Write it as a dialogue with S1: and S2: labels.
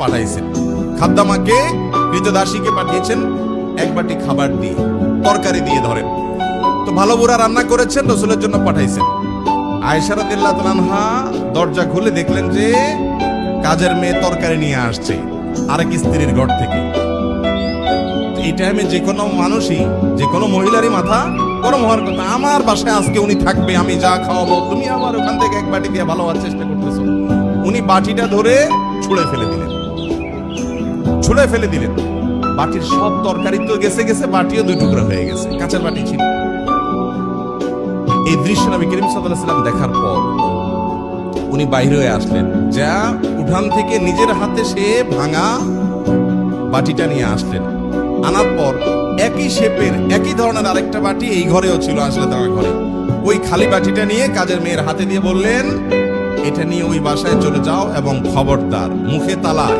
S1: পাঠাইছেন, খাদ্দামাকে কৃতদাসীকে পাঠিয়েছেন এক বাটি খাবার দিয়ে, তরকারি দিয়ে ধরেন। তো ভালো বুড়া রান্না করেছেন, রসুলের জন্য পাঠাইছেন। আয়েশা রাদিয়াল্লাহু তাআলা আনহা দরজা খুলে দেখলেন যে কাজের মেয়ে তরকারি নিয়ে আসছে আরেক স্ত্রীর ঘর থেকে। এই টাইমে যে কোনো মানুষই, যে কোনো মহিলারই মাথা গরম হওয়ার কথা, আমার বাসায় আজকে উনি থাকবে, আমি যা খাওয়াবো, তুমি আবার ওখান থেকে এক বাটি দিয়ে ভালো হওয়ার চেষ্টা করতেছো। উনি বাটিটা ধরে ছুঁড়ে ফেলে দিলেন, ছুঁড়ে ফেলে দিলেন। বাটির সব তরকারি তো গেছে গেছে, বাটিও দুই টুকরা হয়ে গেছে, কাঁচের বাটি ছিল। এই দৃশ্য নবী করিম সাল্লাল্লাহু আলাইহি ওয়াসাল্লাম দেখার পর উনি বাইরে হয়ে আসলেন, যা উঠান থেকে নিজের হাতে সে ভাঙা বাটিটা নিয়ে আসলেন। আনার পর একই শেপের একই ধরনের আরেকটা বাটি এই ঘরেও ছিল, আসলে তার ঘরে ওই খালি বাটিটা নিয়ে কাজের মেয়ের হাতে দিয়ে বললেন, এটা নিয়ে ওই বাসায় চলে যাও এবং খবরদার মুখে তালা